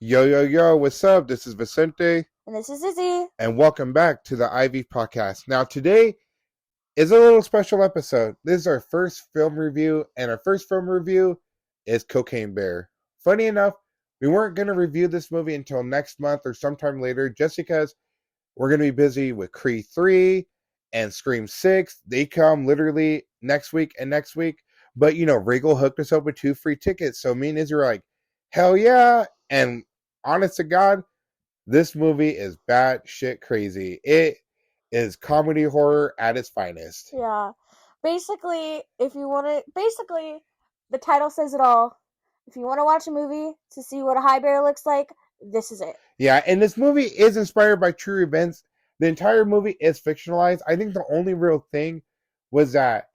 Yo, yo, yo, what's up? This is Vicente, And this is Izzy. and welcome back to the Ivy Podcast. Now, today is a little special episode. This is our first film review, and our first film review is Cocaine Bear. Funny enough, we weren't going to review this movie until next month or sometime later, just because we're going to be busy with Creed 3 and Scream 6. They come literally next week and next week. But, Regal hooked us up with 2 free tickets, so me and Izzy were like, hell yeah. And honest to God, this movie is bad shit crazy. It is comedy horror at its finest. Yeah. Basically, the title says it all. If you want to watch a movie to see what a high bear looks like, this is it. Yeah, and this movie is inspired by true events. The entire movie is fictionalized. I think the only real thing was that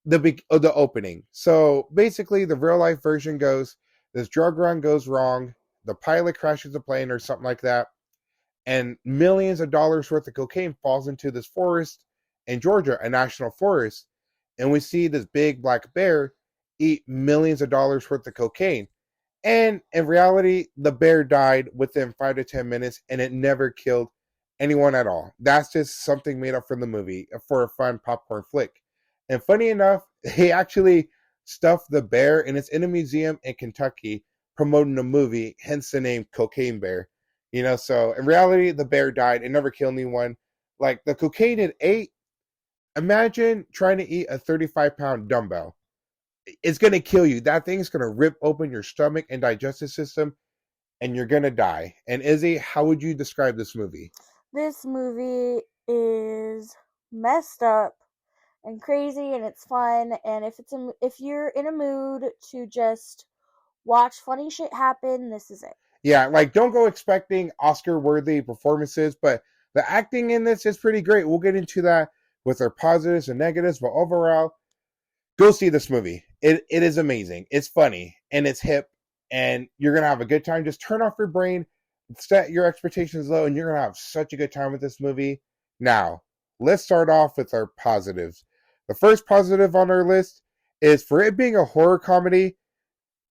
the opening. So basically, the real life version goes: this drug run goes wrong, the pilot crashes the plane or something like that, and millions of dollars worth of cocaine falls into this forest in Georgia, a national forest. And we see this big black bear eat millions of dollars worth of cocaine. And in reality, the bear died within 5 to 10 minutes and it never killed anyone at all. That's just something made up from the movie for a fun popcorn flick. And funny enough, they actually stuffed the bear and it's in a museum in Kentucky promoting the movie, hence the name Cocaine Bear. So in reality, the bear died and never killed anyone. Like the cocaine it ate, imagine trying to eat a 35-pound dumbbell. It's going to kill you. That thing's going to rip open your stomach and digestive system, and you're going to die. And Izzy, how would you describe this movie? This movie is messed up and crazy, and it's fun. And if you're in a mood to just watch funny shit happen, this is it. Yeah, like don't go expecting Oscar-worthy performances, but the acting in this is pretty great. We'll get into that with our positives and negatives, but overall, go see this movie. It is amazing. It's funny and it's hip, and you're gonna have a good time. Just turn off your brain, set your expectations low, and you're gonna have such a good time with this movie. Now, let's start off with our positives. The first positive on our list is, for it being a horror comedy,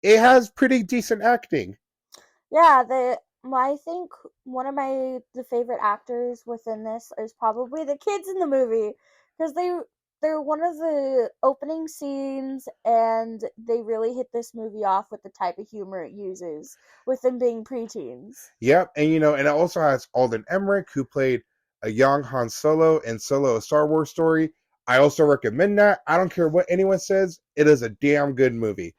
it has pretty decent acting. Yeah, I think one of the favorite actors within this is probably the kids in the movie, because they're one of the opening scenes, and they really hit this movie off with the type of humor it uses with them being preteens. Yep, and and it also has Alden Ehrenreich, who played a young Han Solo in Solo: A Star Wars Story. I also recommend that. I don't care what anyone says, it is a damn good movie.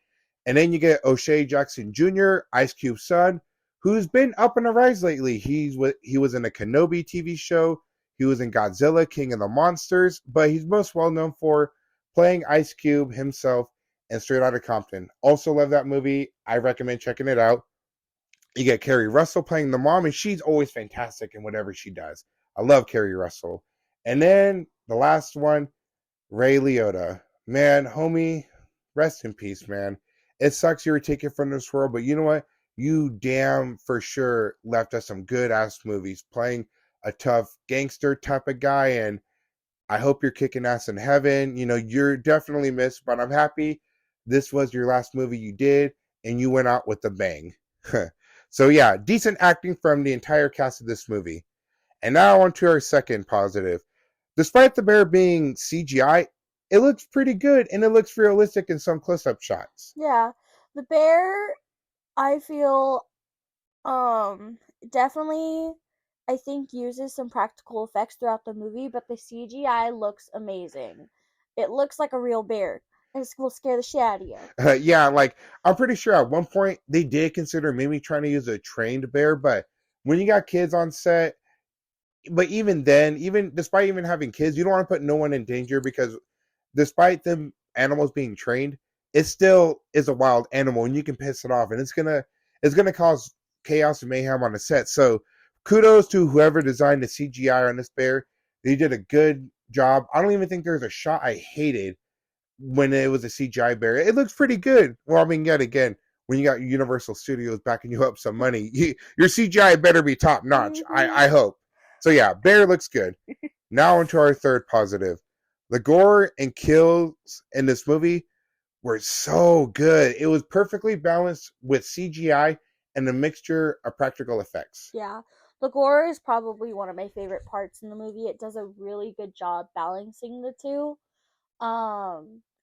And then you get O'Shea Jackson Jr., Ice Cube's son, who's been up and a rise lately. He was in a Kenobi TV show. He was in Godzilla, King of the Monsters, but he's most well known for playing Ice Cube himself in Straight Outta Compton. Also love that movie. I recommend checking it out. You get Kerry Russell playing the mom, and she's always fantastic in whatever she does. I love Kerry Russell. And then the last one, Ray Liotta. Man, homie, rest in peace, man. It sucks you were taken from this world, but you know what? You damn for sure left us some good ass movies, playing a tough gangster type of guy, and I hope you're kicking ass in heaven. You're definitely missed, but I'm happy this was your last movie you did, and you went out with a bang. So yeah, decent acting from the entire cast of this movie. And now on to our second positive. Despite the bear being CGI, it looks pretty good and it looks realistic in some close-up shots. Yeah, the bear, I feel, definitely, I think, uses some practical effects throughout the movie, but the CGI looks amazing. It looks like a real bear, and it will scare the shit out of you. Yeah, like I'm pretty sure at one point they did consider maybe trying to use a trained bear, but when you got kids on set, but even then, even despite even having kids, you don't want to put no one in danger, because despite them animals being trained, it still is a wild animal and you can piss it off, and it's gonna cause chaos and mayhem on the set. So kudos to whoever designed the CGI on this bear. They did a good job. I don't even think there's a shot I hated when it was a CGI bear. It looks pretty good. Well, I mean, yet again, when you got Universal Studios backing you up some money, your CGI better be top notch. Mm-hmm. I hope. So yeah, bear looks good. Now into our third positive. The gore and kills in this movie were so good. It was perfectly balanced with CGI and a mixture of practical effects. Yeah. The gore is probably one of my favorite parts in the movie. It does a really good job balancing the two.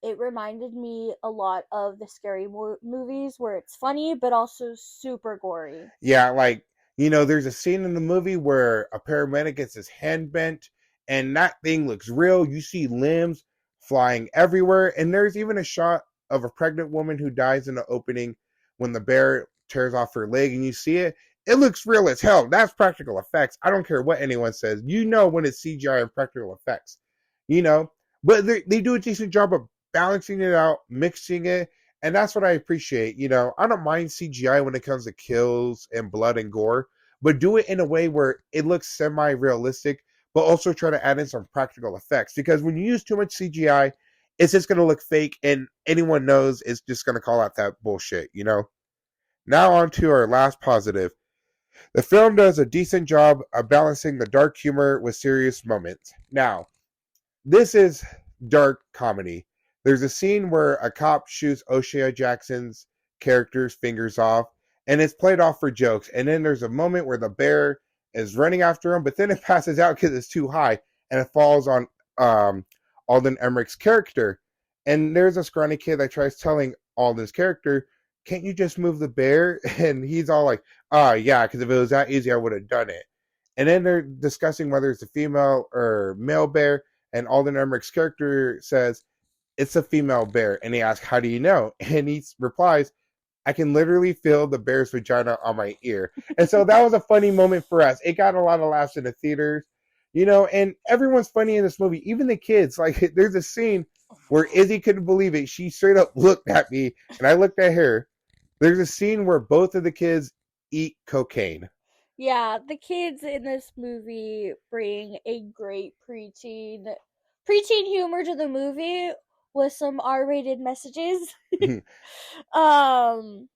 It reminded me a lot of the scary movies where it's funny but also super gory. Yeah, like, there's a scene in the movie where a paramedic gets his hand bent and that thing looks real. You see limbs flying everywhere. And there's even a shot of a pregnant woman who dies in the opening when the bear tears off her leg and you see it. It looks real as hell. That's practical effects. I don't care what anyone says. You know when it's CGI and practical effects. You know, but they do a decent job of balancing it out, mixing it, and that's what I appreciate. I don't mind CGI when it comes to kills and blood and gore, but do it in a way where it looks semi-realistic, but also try to add in some practical effects. Because when you use too much CGI, it's just going to look fake, and anyone knows it's just going to call out that bullshit. Now on to our last positive. The film does a decent job of balancing the dark humor with serious moments. Now, this is dark comedy. There's a scene where a cop shoots O'Shea Jackson's character's fingers off, and it's played off for jokes. And then there's a moment where the bear is running after him, but then it passes out because it's too high, and it falls on Alden Ehrenreich's character. And there's a scrawny kid that tries telling Alden's character, "Can't you just move the bear?" And he's all like, yeah, because if it was that easy, I would have done it. And then they're discussing whether it's a female or male bear, and Alden Ehrenreich's character says, "It's a female bear." And he asks, "How do you know?" And he replies, "I can literally feel the bear's vagina on my ear." And so that was a funny moment for us. It got a lot of laughs in the theaters, and everyone's funny in this movie, even the kids. Like, there's a scene where Izzy couldn't believe it. She straight up looked at me, and I looked at her. There's a scene where both of the kids eat cocaine. Yeah, the kids in this movie bring a great preteen humor to the movie with some R-rated messages. um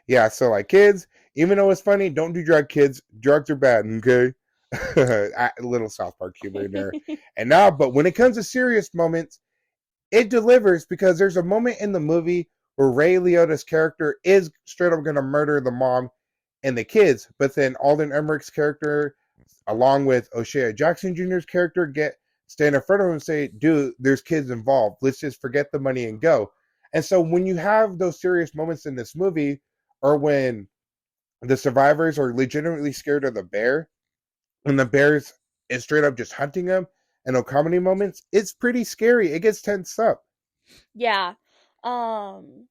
Yeah, so like kids, even though it's funny, don't do drug, kids. Drugs are bad, okay? A little South Park humor in there. And now, but when it comes to serious moments, it delivers because there's a moment in the movie where Ray Liotta's character is straight up going to murder the mom and the kids, but then Alden Ehrenreich's character, along with O'Shea Jackson Jr.'s character, stand in front of him and say, "Dude, there's kids involved. Let's just forget the money and go." And so when you have those serious moments in this movie, or when the survivors are legitimately scared of the bear, and the bears is straight up just hunting them, and no comedy moments, it's pretty scary. It gets tense up. yeah. Um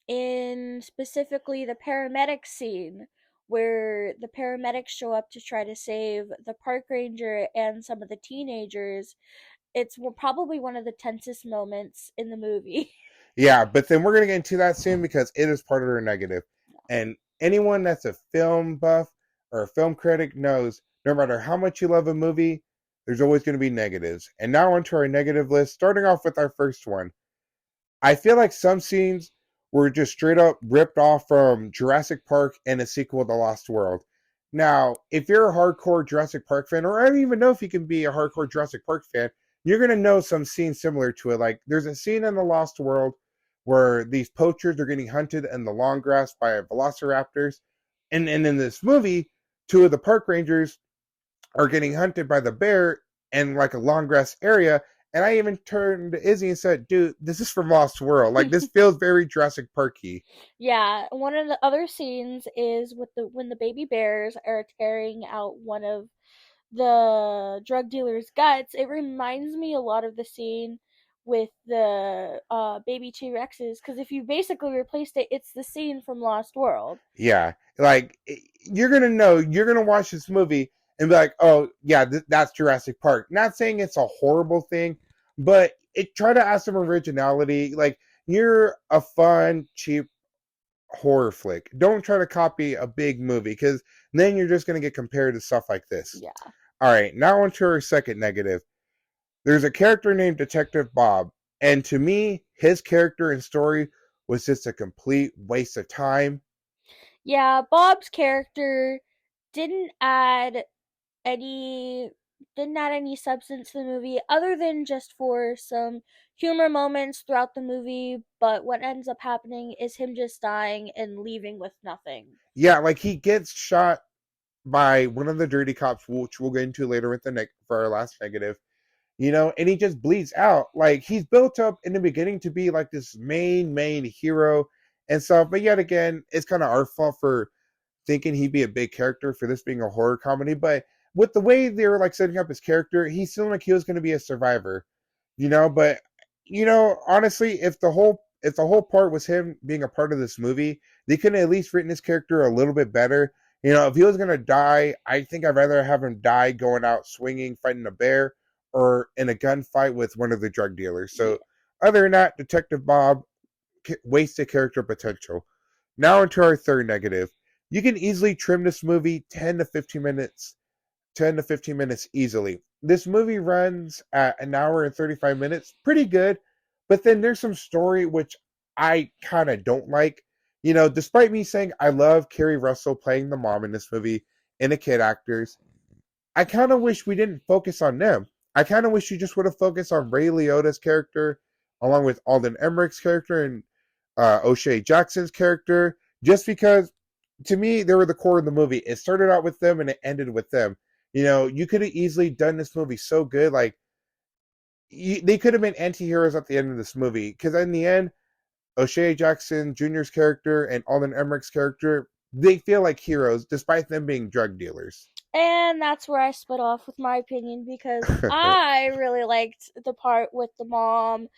in specifically the paramedic scene where the paramedics show up to try to save the park ranger and some of the teenagers, it's probably one of the tensest moments in the movie. Yeah, but then we're gonna get into that soon because it is part of our negative. And anyone that's a film buff or a film critic knows no matter how much you love a movie, there's always going to be negatives. And now onto our negative list, starting off with our first one. I feel like some scenes were just straight up ripped off from Jurassic Park and a sequel to Lost World. Now, if you're a hardcore Jurassic Park fan, or I don't even know if you can be a hardcore Jurassic Park fan, you're going to know some scenes similar to it. Like, there's a scene in the Lost World where these poachers are getting hunted in the long grass by velociraptors. And in this movie, two of the park rangers are getting hunted by the bear in like a long grass area. And I even turned to Izzy and said, "Dude, this is from Lost World. Like, this feels very Jurassic Parky." Yeah, one of the other scenes is with the when the baby bears are tearing out one of the drug dealer's guts. It reminds me a lot of the scene with the baby T-Rexes, because if you basically replaced it, it's the scene from Lost World. Yeah, like, you're gonna know, you're gonna watch this movie and be like, "Oh yeah, that's Jurassic Park." Not saying it's a horrible thing, but try to add some originality. Like, you're a fun, cheap horror flick. Don't try to copy a big movie because then you're just gonna get compared to stuff like this. Yeah. All right, now onto our second negative. There's a character named Detective Bob, and to me, his character and story was just a complete waste of time. Yeah, Bob's character didn't add any. didn't add any substance to the movie other than just for some humor moments throughout the movie. But what ends up happening is him just dying and leaving with nothing. Yeah, like he gets shot by one of the dirty cops, which we'll get into later with for our last negative. And he just bleeds out. Like he's built up in the beginning to be like this main hero and stuff, but yet again, it's kind of our fault for thinking he'd be a big character for this being a horror comedy. But with the way they were like setting up his character, he seemed like he was going to be a survivor. But honestly, if the whole part was him being a part of this movie, they could have at least written his character a little bit better. If he was gonna die, I think I'd rather have him die going out swinging, fighting a bear, or in a gunfight with one of the drug dealers. So, other than that, Detective Bob wasted character potential. Now into our third negative. You can easily trim this movie 10 to 15 minutes easily. This movie runs at an hour and 35 minutes, pretty good, but then there's some story which I kind of don't like. Despite me saying I love Kerry Russell playing the mom in this movie and the kid actors, I kind of wish we didn't focus on them. I kind of wish you just would have focused on Ray Liotta's character, along with Alden Emmerich's character and O'Shea Jackson's character, just because to me they were the core of the movie. It started out with them and it ended with them. You could have easily done this movie so good. Like they could have been anti-heroes at the end of this movie, because in the end, O'Shea Jackson Jr.'s character and Alden Emmerich's character, they feel like heroes despite them being drug dealers. And that's where I split off with my opinion because I really liked the part with the mom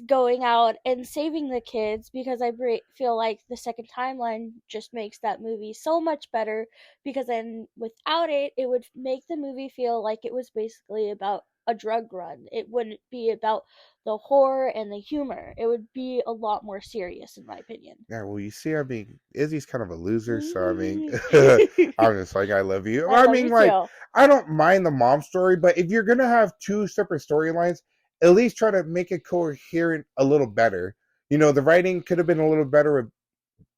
going out and saving the kids because I feel like the second timeline just makes that movie so much better because then without it, it would make the movie feel like it was basically about a drug run. It wouldn't be about the horror and the humor. It would be a lot more serious, in my opinion. Yeah, well, you see, I mean, Izzy's kind of a loser, so I mean, I I'm just like, I love you. I love mean, you like, too. I don't mind the mom story, but if you're gonna have two separate storylines, at least try to make it coherent a little better. The writing could have been a little better with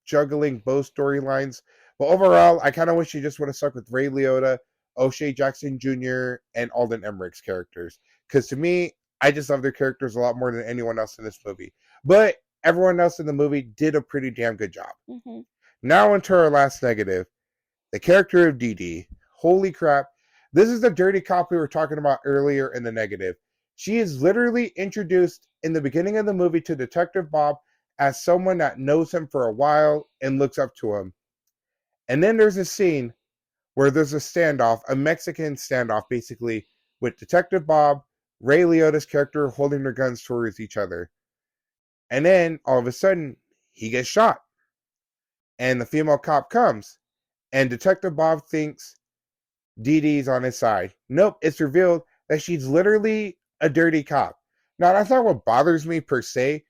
juggling both storylines, but overall, I kind of wish you just would have stuck with Ray Liotta, O'Shea Jackson Jr., and Alden Emmerich's characters, because to me, I just love their characters a lot more than anyone else in this movie. But everyone else in the movie did a pretty damn good job. Mm-hmm. Now into our last negative, the character of Dee Dee. Holy crap. This is the dirty cop we were talking about earlier in the negative. She is literally introduced in the beginning of the movie to Detective Bob as someone that knows him for a while and looks up to him. And then there's a scene where there's a standoff, a Mexican standoff basically, with Detective Bob, Ray Liotta's character holding their guns towards each other. And then all of a sudden, he gets shot. And the female cop comes. And Detective Bob thinks Dee Dee's on his side. Nope, it's revealed that she's literally a dirty cop. Now, that's not what bothers me per se.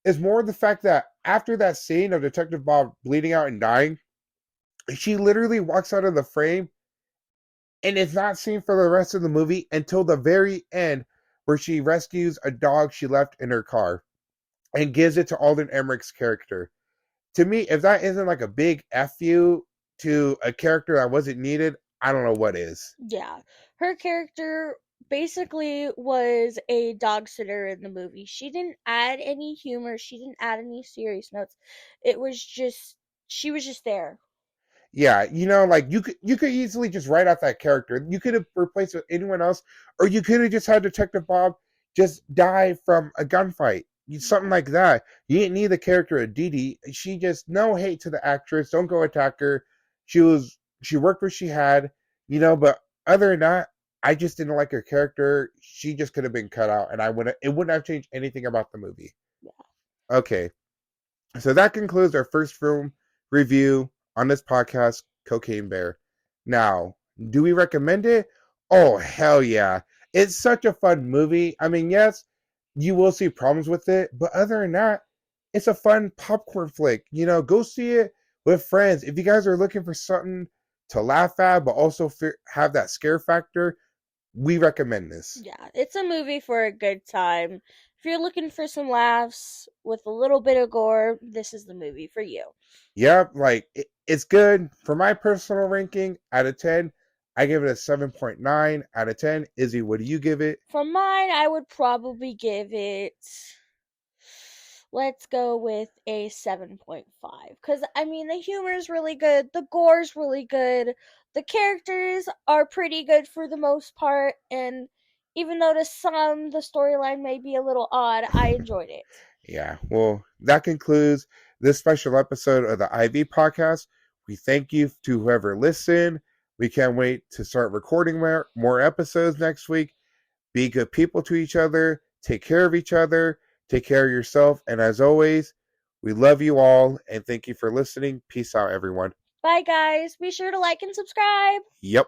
It's more the fact that after that scene of Detective Bob bleeding out and dying, she literally walks out of the frame and is not seen for the rest of the movie until the very end, where she rescues a dog she left in her car and gives it to Alden Emmerich's character. To me, if that isn't like a big F you to a character that wasn't needed, I don't know what is. Yeah. Her character basically was a dog sitter in the movie. She didn't add any humor, she didn't add any serious notes. It was just she was just there. Yeah, like you could easily just write out that character. You could have replaced it with anyone else, or you could have just had Detective Bob just die from a gunfight. Something like that. You didn't need the character of Dee Dee. She just no hate to the actress. Don't go attack her. She worked what she had, but other than that, I just didn't like her character. She just could have been cut out, and it wouldn't have changed anything about the movie. Yeah. Okay. So that concludes our first film review on this podcast, Cocaine Bear. Now, do we recommend it? Oh, hell yeah. It's such a fun movie. I mean, yes, you will see problems with it, but other than that, it's a fun popcorn flick. Go see it with friends. If you guys are looking for something to laugh at, but also have that scare factor, we recommend this. Yeah, it's a movie for a good time. If you're looking for some laughs with a little bit of gore, this is the movie for you. Yep, like it's good. For my personal ranking, out of 10, I give it a 7.9 out of 10. Izzy, what do you give it? For mine, I would probably give it. Let's go with a 7.5. Because, I mean, the humor is really good, the gore's really good, the characters are pretty good for the most part, and even though to some the storyline may be a little odd, I enjoyed it. Yeah, well, that concludes this special episode of the IV podcast. We thank you to whoever listened. We can't wait to start recording more episodes next week. Be good people to each other. Take care of each other. Take care of yourself. And as always, we love you all and thank you for listening. Peace out, everyone. Bye, guys. Be sure to like and subscribe. Yep.